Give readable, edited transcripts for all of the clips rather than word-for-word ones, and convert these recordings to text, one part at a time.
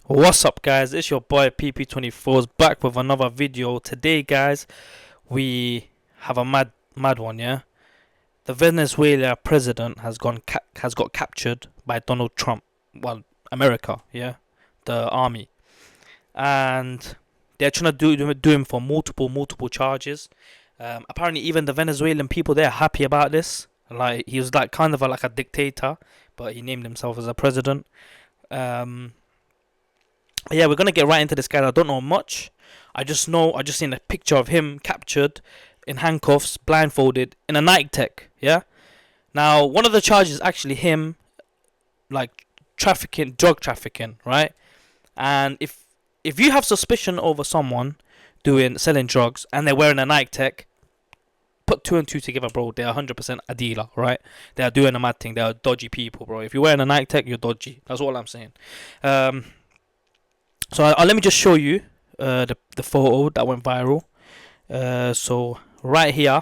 What's up, guys? It's your boy PP24's back with another video. Today, guys, we have a mad one. Yeah, the Venezuela president has got captured by Donald Trump. Well, America, yeah, the army, and they're trying to do him for multiple charges. Apparently, even the Venezuelan people, they're happy about this. Like, he was like kind of like a dictator, but he named himself as a president. Um, yeah, we're gonna get right into this guy. I don't know much. I just seen a picture of him captured in handcuffs, blindfolded, in a night tech. Yeah. Now, one of the charges is actually him, like drug trafficking, right? And if you have suspicion over someone doing selling drugs and they're wearing a night tech, put two and two together, bro. They're 100% a dealer, right? They are doing a mad thing. They are dodgy people, bro. If you're wearing a night tech, you're dodgy. That's all I'm saying. So let me just show you the photo that went viral. So right here,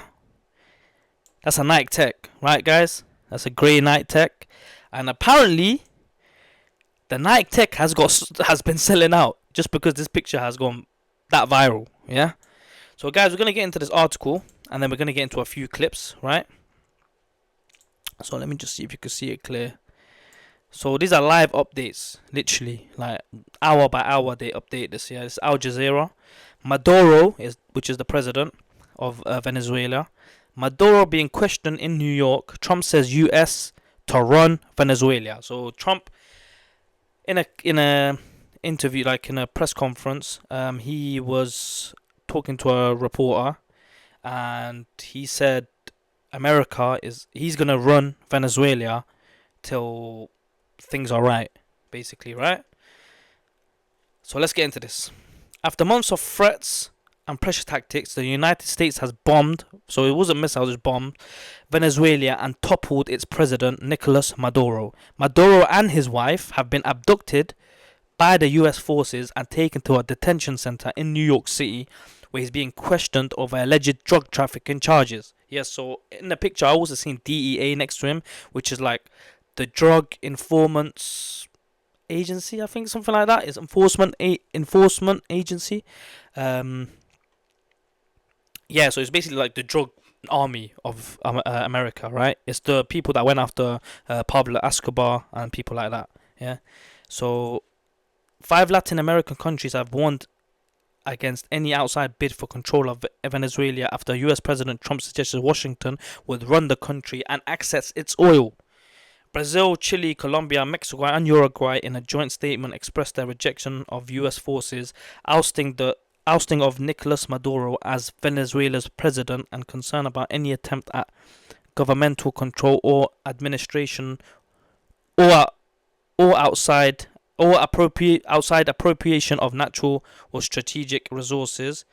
that's a Nike Tech, right, guys? That's a grey Nike Tech, and apparently the Nike Tech has been selling out just because this picture has gone that viral. Yeah. So guys, we're gonna get into this article, and then we're gonna get into a few clips, right? So let me just see if you can see it clear. So these are live updates, literally, like hour by hour they update this. Yeah, it's Al Jazeera. Maduro which is the president of Venezuela. Maduro being questioned in New York. Trump says U.S. to run Venezuela. So Trump, in a interview, like in a press conference, he was talking to a reporter, and he said he's gonna run Venezuela till things are right, basically, right? So let's get into this. After months of threats and pressure tactics, the United States has bombed, so it wasn't missiles, it was bombed, Venezuela and toppled its president, Nicolás Maduro. Maduro and his wife have been abducted by the US forces and taken to a detention center in New York City, where he's being questioned over alleged drug trafficking charges. Yes, so in the picture, I also seen DEA next to him, which is like the Drug Informants Agency, I think, something like that. It's enforcement agency. Yeah, so it's basically like the drug army of America, right? It's the people that went after Pablo Escobar and people like that. Yeah, so 5 Latin American countries have warned against any outside bid for control of Venezuela after U.S. President Trump suggested Washington would run the country and access its oil. Brazil, Chile, Colombia, Mexico, and Uruguay, in a joint statement, expressed their rejection of U.S. forces ousting of Nicolás Maduro as Venezuela's president, and concern about any attempt at governmental control or administration, or outside appropriation of natural or strategic resources.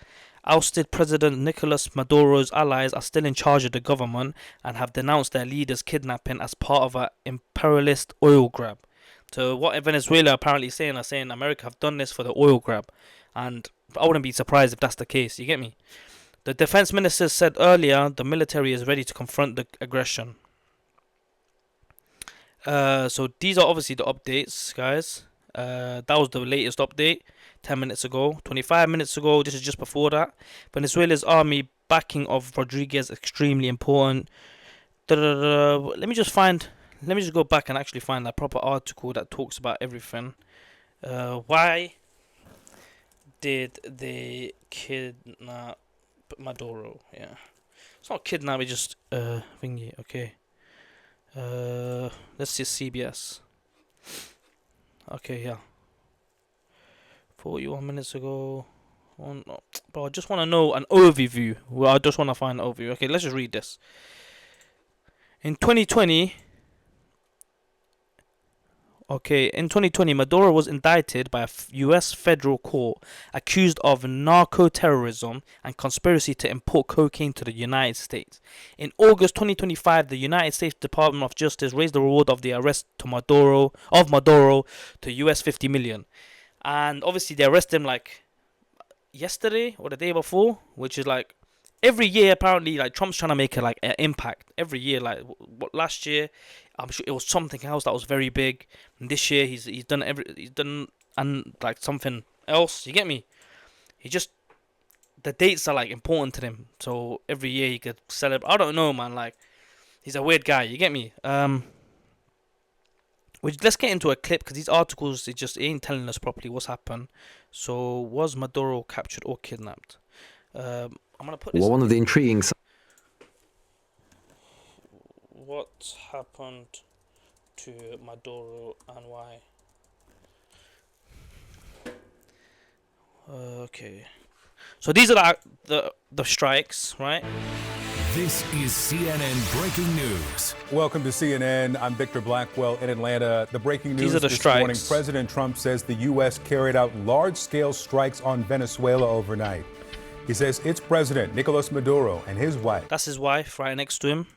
Ousted President Nicolás Maduro's allies are still in charge of the government and have denounced their leader's kidnapping as part of an imperialist oil grab. So what Venezuela apparently saying America have done this for the oil grab, and I wouldn't be surprised if that's the case. You get me? The defense minister said earlier the military is ready to confront the aggression. So these are obviously the updates, guys. That was the latest update 10 minutes ago. 25 minutes ago, this is just before that. Venezuela's army backing of Rodriguez extremely important. Let me just go back and actually find that proper article that talks about everything. Why did they kidnap Maduro? Yeah, it's not kidnap, it's just thingy. Okay. Let's see CBS. Okay, yeah. 41 minutes ago. Oh, no. But I just want to know an overview. Well, I just want to find an overview. Okay, let's just read this. In 2020, Maduro was indicted by a U.S. federal court accused of narco-terrorism and conspiracy to import cocaine to the United States. In August 2025, the United States Department of Justice raised the reward of the arrest to Maduro to US $50 million. And obviously they arrested him like yesterday or the day before, which is like every year apparently, like Trump's trying to make an impact every year. Like last year, I'm sure it was something else that was very big. And this year he's done and like something else. You get me? He just the dates are like important to him. So every year he could celebrate. I don't know, man. Like he's a weird guy. You get me? Let's get into a clip because these articles it ain't telling us properly what's happened. So was Maduro captured or kidnapped? I'm gonna put this. Well, one of the intriguing. What happened to Maduro and why? Okay. So these are the strikes, right? This is CNN Breaking News. Welcome to CNN. I'm Victor Blackwell in Atlanta. The breaking news These are the this strikes. morning. President Trump says the U.S. carried out large-scale strikes on Venezuela overnight. He says its president, Nicolás Maduro, and his wife, That's his wife right next to him.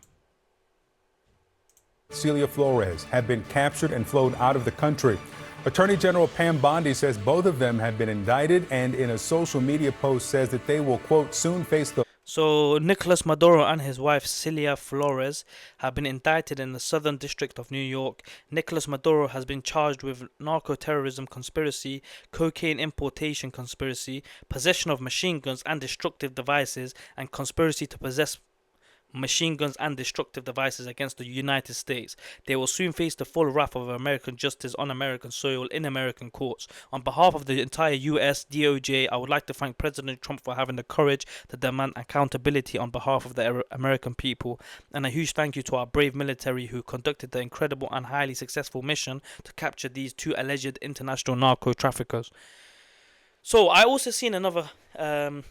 Celia Flores, have been captured and flown out of the country. Attorney General Pam Bondi says both of them have been indicted and in a social media post says that they will, quote, soon face the... So Nicolás Maduro and his wife Celia Flores have been indicted in the Southern District of New York. Nicolás Maduro has been charged with narco-terrorism conspiracy, cocaine importation conspiracy, possession of machine guns and destructive devices, and conspiracy to possess machine guns and destructive devices against the United States. They will soon face the full wrath of American justice on American soil in American courts. On behalf of the entire US DOJ, I would like to thank President Trump for having the courage to demand accountability on behalf of the American people, and a huge thank you to our brave military who conducted the incredible and highly successful mission to capture these two alleged international narco traffickers. So I also seen another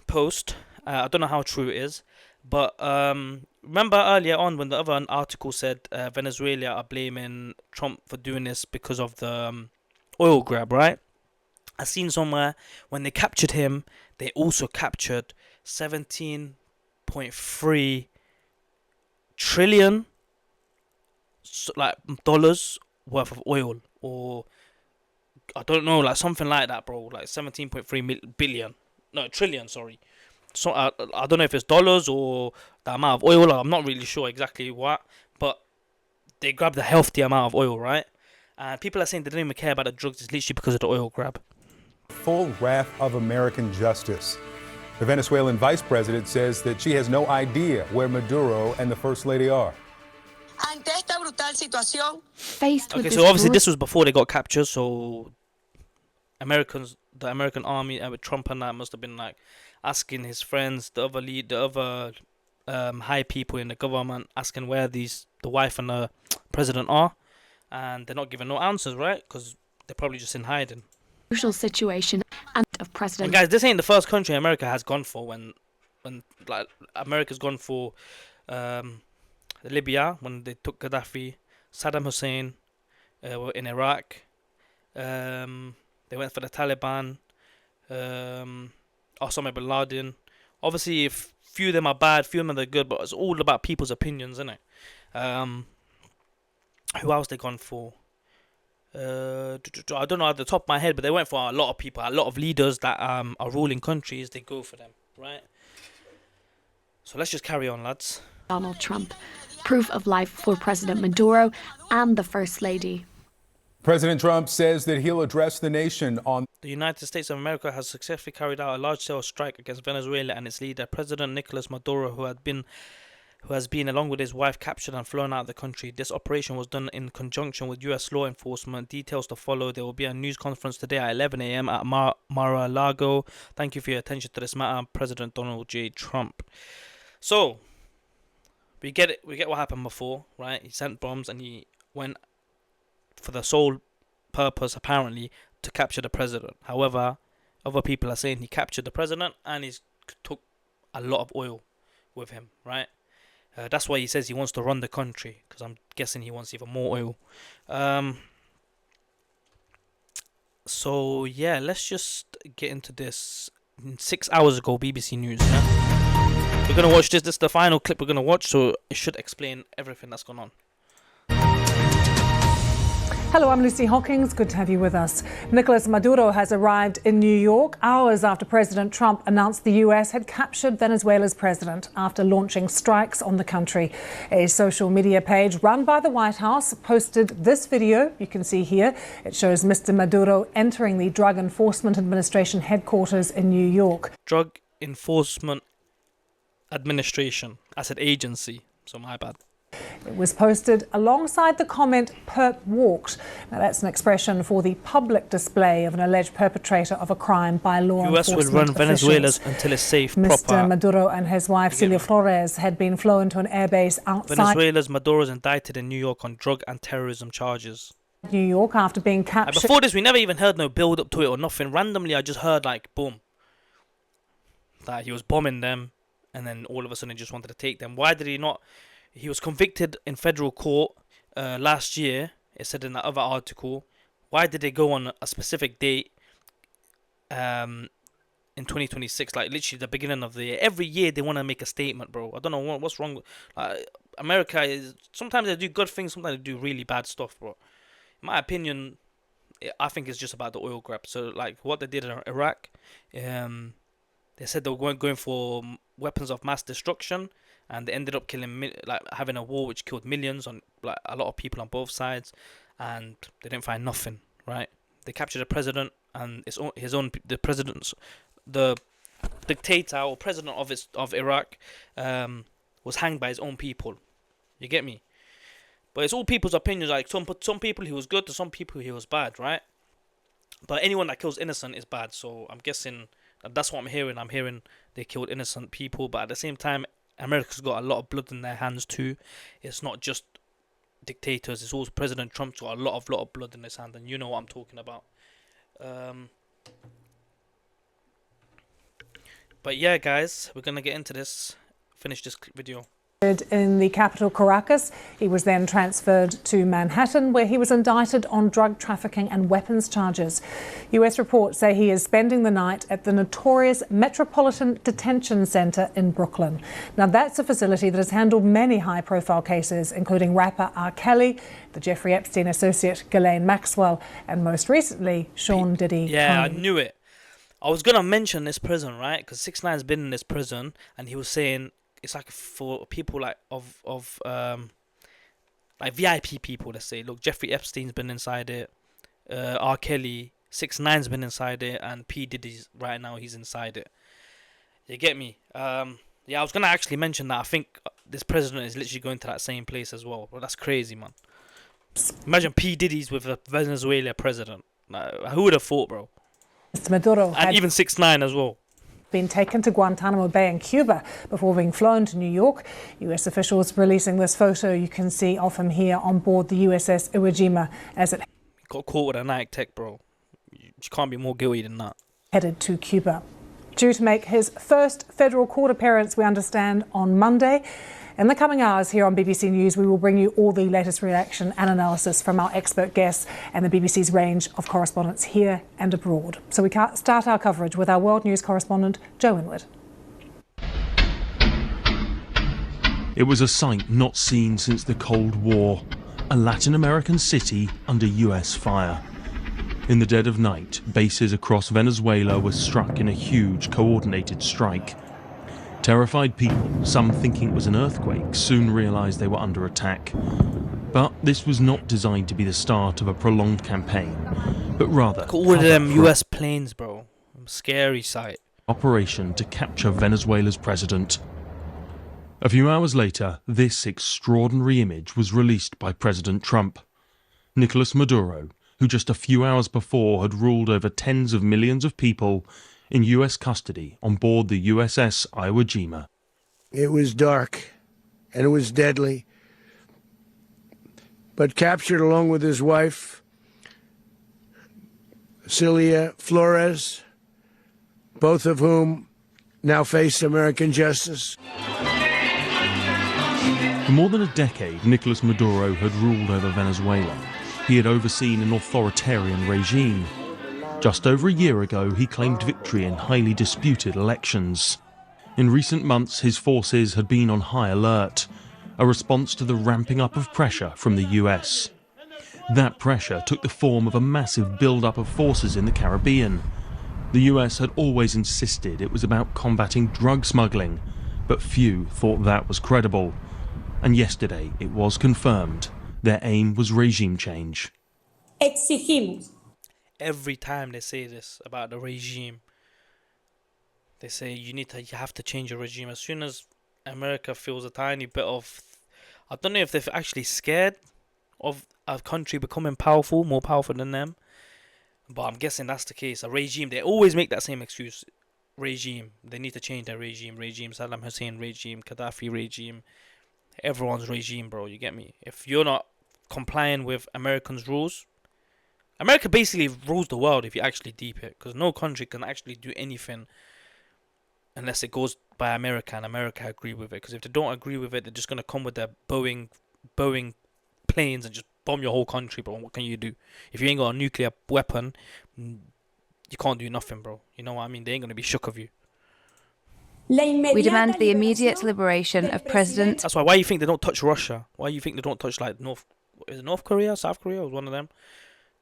post. I don't know how true it is, but remember earlier on when the other article said Venezuela are blaming Trump for doing this because of the oil grab, right? I seen somewhere when they captured him, they also captured 17.3 trillion dollars worth of oil, or I don't know, like something like that, bro. Like 17.3 billion, no, trillion, sorry. So I don't know if it's dollars or the amount of oil. I'm not really sure exactly what, but they grabbed a healthy amount of oil, right? And people are saying they don't even care about the drugs. It's literally because of the oil grab. full wrath of American justice. The Venezuelan vice president says that she has no idea where Maduro and the first lady are. Faced with Okay, this so obviously brutal this was before they got captured, so the American army with Trump and that must have been like asking his friends, the other high people in the government, asking where the wife and the president are, and they're not giving no answers, right? Because they're probably just in hiding. crucial situation and of President And guys, this ain't the first country America has gone for when like America's gone for Libya when they took Gaddafi, Saddam Hussein in Iraq. They went for the Taliban, Osama bin Laden. Obviously, if few of them are bad, few of them are good, but it's all about people's opinions, isn't it? Who else they gone for? I don't know at the top of my head, but they went for a lot of people, a lot of leaders that are ruling countries. They go for them, right? So let's just carry on, lads. Donald Trump. Proof of life for President Maduro and the First Lady. President Trump says that he'll address the nation on The United States of America has successfully carried out a large-scale strike against Venezuela and its leader, President Nicolás Maduro, who has been, along with his wife, captured and flown out of the country. This operation was done in conjunction with U.S. law enforcement. Details to follow. There will be a news conference today at 11 a.m. at Mar-a-Lago. Thank you for your attention to this matter, President Donald J. Trump. So, we get it. We get what happened before, right? He sent bombs and he went for the sole purpose, apparently, to capture the president. However, other people are saying he captured the president and he took a lot of oil with him, right? That's why he says he wants to run the country, because I'm guessing he wants even more oil. So yeah, let's just get into this. 6 hours ago, BBC News. Yeah? We're gonna watch this. This is the final clip we're gonna watch, so it should explain everything that's gone on. Hello, I'm Lucy Hawkins. Good to have you with us. Nicolás Maduro has arrived in New York hours after President Trump announced the US had captured Venezuela's president after launching strikes on the country. A social media page run by the White House posted this video you can see here. It shows Mr. Maduro entering the Drug Enforcement Administration headquarters in New York. Drug Enforcement Administration. I said agency, so my bad. It was posted alongside the comment, "Perp walked." Now, that's an expression for the public display of an alleged perpetrator of a crime by law US enforcement will run officials. Venezuela's until it's safe, Mr. proper. Maduro and his wife, Celia Flores, had been flown to an airbase outside Venezuela's Maduro is indicted in New York on drug and terrorism charges. New York after being captured. Before this, we never even heard no build up to it or nothing. Randomly, I just heard like, boom, that he was bombing them, and then all of a sudden he just wanted to take them. Why did he not? He was convicted in federal court last year. It said in that other article. Why did they go on a specific date in 2026? Like literally the beginning of the year. Every year they want to make a statement, bro. I don't know what's wrong with America. Is sometimes they do good things, sometimes they do really bad stuff, bro. In my opinion, I think it's just about the oil grab. So like what they did in Iraq, they said they were going for weapons of mass destruction. And they ended up killing, having a war which killed millions on like a lot of people on both sides, and they didn't find nothing. Right? They captured the president and the dictator or president of Iraq, was hanged by his own people. You get me? But it's all people's opinions. Like some people he was good, to some people he was bad. Right? But anyone that kills innocent is bad. So I'm guessing that's what I'm hearing. I'm hearing they killed innocent people, but at the same time, America's got a lot of blood in their hands too. It's not just dictators. It's also President Trump's got a lot of blood in his hand, and you know what I'm talking about. But yeah, guys, we're gonna get into this. Finish this video. In the capital Caracas. He was then transferred to Manhattan, where he was indicted on drug trafficking and weapons charges. US reports say he is spending the night at the notorious Metropolitan Detention Center in Brooklyn. Now, that's a facility that has handled many high-profile cases, including rapper R. Kelly, the Jeffrey Epstein associate Ghislaine Maxwell, and most recently, Sean Diddy. Yeah, Combs. I knew it. I was gonna mention this prison, right? Because 6ix9ine's been in this prison, and he was saying it's like for people like like VIP people. Let's say, look, Jeffrey Epstein's been inside it, R. Kelly, 6ix9ine's been inside it, and P. Diddy's right now he's inside it. You get me? Yeah, I was gonna actually mention that. I think this president is literally going to that same place as well. Well, that's crazy, man. Imagine P. Diddy's with a Venezuela president. Who would have thought, bro? Mr. Maduro And even 6ix9ine as well. Been taken to Guantanamo Bay in Cuba before being flown to New York. US officials releasing this photo you can see of him here on board the USS Iwo Jima as it Got caught with a Nike Tech, bro. You can't be more guilty than that. headed to Cuba. Due to make his first federal court appearance, we understand, on Monday. In the coming hours here on BBC News, we will bring you all the latest reaction and analysis from our expert guests and the BBC's range of correspondents here and abroad. So we start our coverage with our world news correspondent, Joe Inwood. It was a sight not seen since the Cold War, a Latin American city under US fire. In the dead of night, bases across Venezuela were struck in a huge coordinated strike. Terrified people, some thinking it was an earthquake, soon realised they were under attack. But this was not designed to be the start of a prolonged campaign, but rather All of them US planes, bro. Scary sight. operation to capture Venezuela's president. A few hours later, this extraordinary image was released by President Trump. Nicolás Maduro, who just a few hours before had ruled over tens of millions of people, in US custody on board the USS Iwo Jima. It was dark and it was deadly, but captured along with his wife, Celia Flores, both of whom now face American justice. For more than a decade, Nicolás Maduro had ruled over Venezuela. He had overseen an authoritarian regime. Just over a year ago, he claimed victory in highly disputed elections. In recent months, his forces had been on high alert, a response to the ramping up of pressure from the US. That pressure took the form of a massive build-up of forces in the Caribbean. The US had always insisted it was about combating drug smuggling, but few thought that was credible. And yesterday it was confirmed. Their aim was regime change. Exigimos. Every time they say this about the regime, they say you have to change your regime. As soon as America feels a tiny bit of, I don't know if they're actually scared of a country becoming powerful, more powerful than them, but I'm guessing that's the case. A regime, they always make that same excuse. Regime, they need to change their regime. Saddam Hussein regime, Gaddafi regime, everyone's regime, bro. You get me? If you're not complying with Americans' rules, America basically rules the world if you actually deep it, because no country can actually do anything unless it goes by America and America agree with it. Because if they don't agree with it, they're just gonna come with their Boeing planes and just bomb your whole country, bro. What can you do? If you ain't got a nuclear weapon, you can't do nothing, bro. You know what I mean? They ain't gonna be shook of you. We demand the immediate liberation of President... That's why you think they don't touch Russia? Why you think they don't touch like North Korea, South Korea was one of them?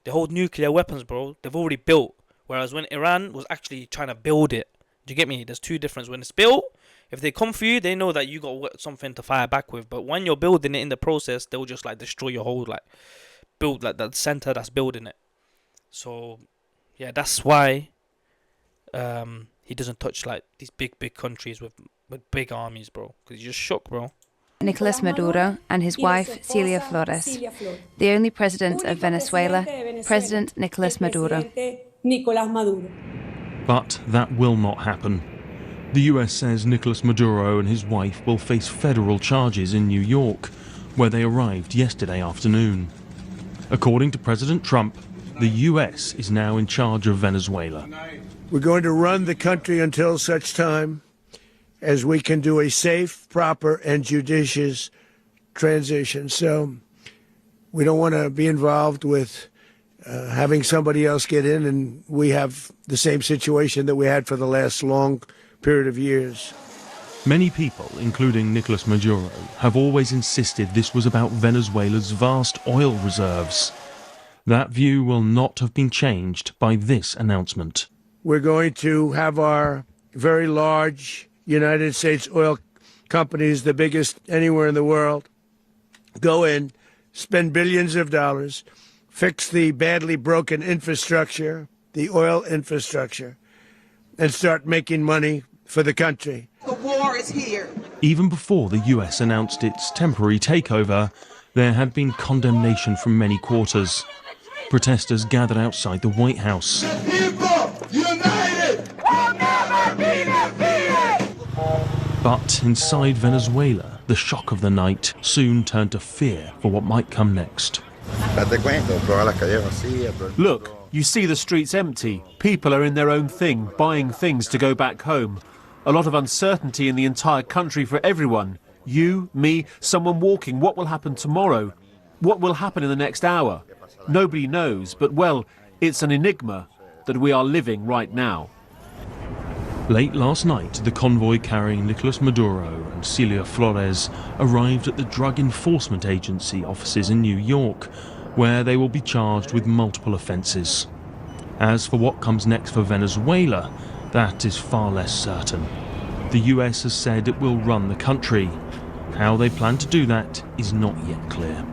They hold nuclear weapons, bro. They've already built. Whereas when Iran was actually trying to build it, do you get me? There's two differences. When it's built, if they come for you, they know that you got something to fire back with. But when you're building it in the process, they'll just like destroy your whole build that center that's building it. So yeah, that's why he doesn't touch like these big countries with big armies, bro. Because he's just shook, bro. Nicolás Maduro and his wife Celia Flores, the only president of Venezuela, President Nicolás Maduro. But that will not happen. The US says Nicolás Maduro and his wife will face federal charges in New York, where they arrived yesterday afternoon. According to President Trump, the US is now in charge of Venezuela. We're going to run the country until such time as we can do a safe, proper, and judicious transition. So we don't want to be involved with having somebody else get in, and we have the same situation that we had for the last long period of years. Many people, including Nicolás Maduro, have always insisted this was about Venezuela's vast oil reserves. That view will not have been changed by this announcement. We're going to have our very large United States oil companies, the biggest anywhere in the world, go in, spend billions of dollars, fix the badly broken infrastructure, the oil infrastructure, and start making money for the country. The war is here. Even before the US announced its temporary takeover, there had been condemnation from many quarters. Protesters gathered outside the White House. The people united will never be defeated! But inside Venezuela, the shock of the night soon turned to fear for what might come next. Look, you see the streets empty. People are in their own thing, buying things to go back home. A lot of uncertainty in the entire country for everyone. You, me, someone walking. What will happen tomorrow? What will happen in the next hour? Nobody knows, but well, it's an enigma that we are living right now. Late last night, the convoy carrying Nicolás Maduro and Celia Flores arrived at the Drug Enforcement Agency offices in New York, where they will be charged with multiple offences. As for what comes next for Venezuela, that is far less certain. The US has said it will run the country. How they plan to do that is not yet clear.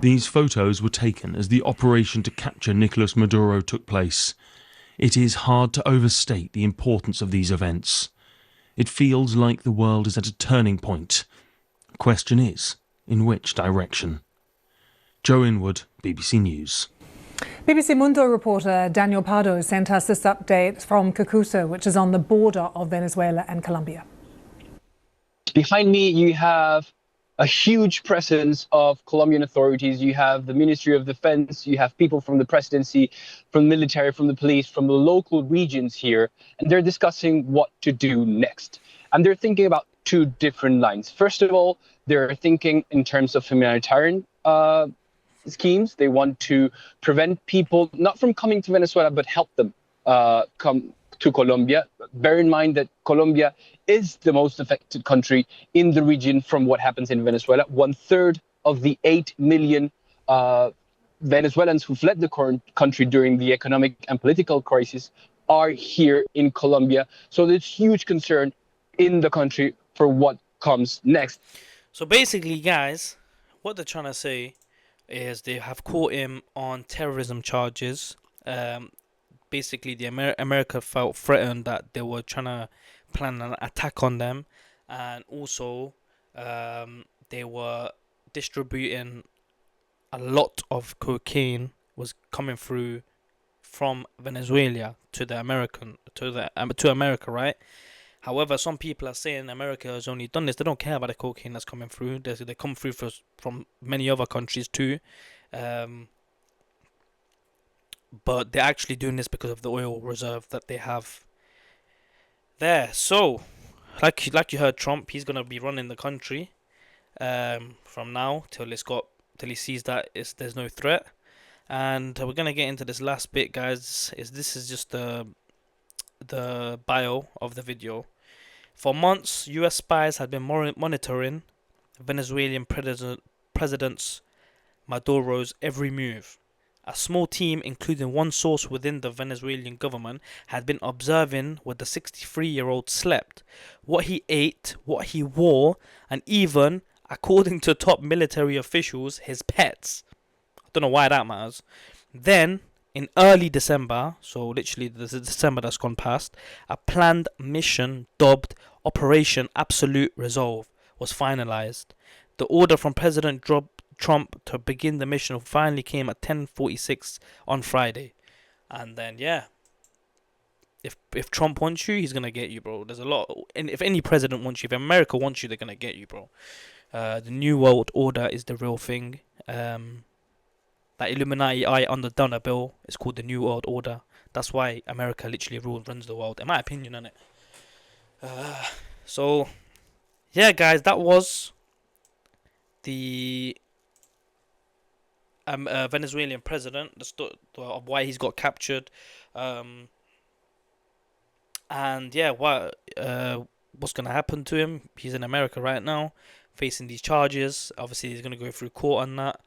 These photos were taken as the operation to capture Nicolás Maduro took place. It is hard to overstate the importance of these events. It feels like the world is at a turning point. The question is, in which direction? Joe Inwood, BBC News. BBC Mundo reporter Daniel Pardo sent us this update from Cucuso, which is on the border of Venezuela and Colombia. Behind me, you have a huge presence of Colombian authorities. You have the Ministry of Defense, you have people from the presidency, from the military, from the police, from the local regions here, and they're discussing what to do next. And they're thinking about two different lines. First of all, they're thinking in terms of humanitarian schemes. They want to prevent people not from coming to Venezuela, but help them come to Colombia. Bear in mind that Colombia is the most affected country in the region from what happens in Venezuela. 1/3 of the 8 million Venezuelans who fled the current country during the economic and political crisis are here in Colombia. So there's huge concern in the country for what comes next. So basically, guys, what they're trying to say is they have caught him on terrorism charges. Basically, the America felt threatened that they were trying to plan an attack on them, and also they were distributing a lot of cocaine was coming through from Venezuela to the to America, right? However, some people are saying America has only done this. They don't care about the cocaine that's coming through. They come through from many other countries too. But they're actually doing this because of the oil reserve that they have there. So, like you heard, Trump, he's gonna be running the country from now till he sees that there's no threat. And we're gonna get into this last bit, guys. This is just the bio of the video. For months, U.S. spies had been monitoring Venezuelan President Maduro's every move. A small team, including one source within the Venezuelan government, had been observing where the 63-year-old slept, what he ate, what he wore, and even, according to top military officials, his pets. I don't know why that matters. Then, in early December, so literally the December that's gone past, a planned mission dubbed Operation Absolute Resolve was finalized. The order from President Trump to begin the mission finally came at 10:46 on Friday. And then, yeah, if Trump wants you, he's going to get you, bro. There's a lot. And if any president wants you, if America wants you, they're going to get you, bro. The New World Order is the real thing. That Illuminati eye on the dollar bill is called the New World Order. That's why America literally runs the world, in my opinion, on it. So, yeah, guys, that was the Venezuelan president, the story of why he's got captured, and yeah, what's gonna happen to him? He's in America right now, facing these charges. Obviously, he's gonna go through court on that.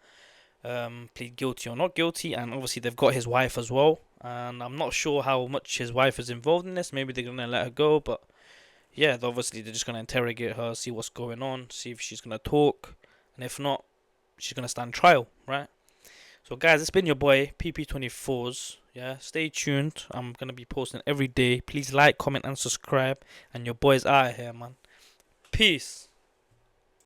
Plead guilty or not guilty, and obviously they've got his wife as well, and I'm not sure how much his wife is involved in this. Maybe they're gonna let her go, but yeah, obviously they're just gonna interrogate her, see what's going on, see if she's gonna talk, and if not, she's gonna stand trial, right? So guys, it's been your boy PP24s. Yeah, stay tuned. I'm gonna be posting every day. Please like, comment, and subscribe. And your boy's out here, man. Peace.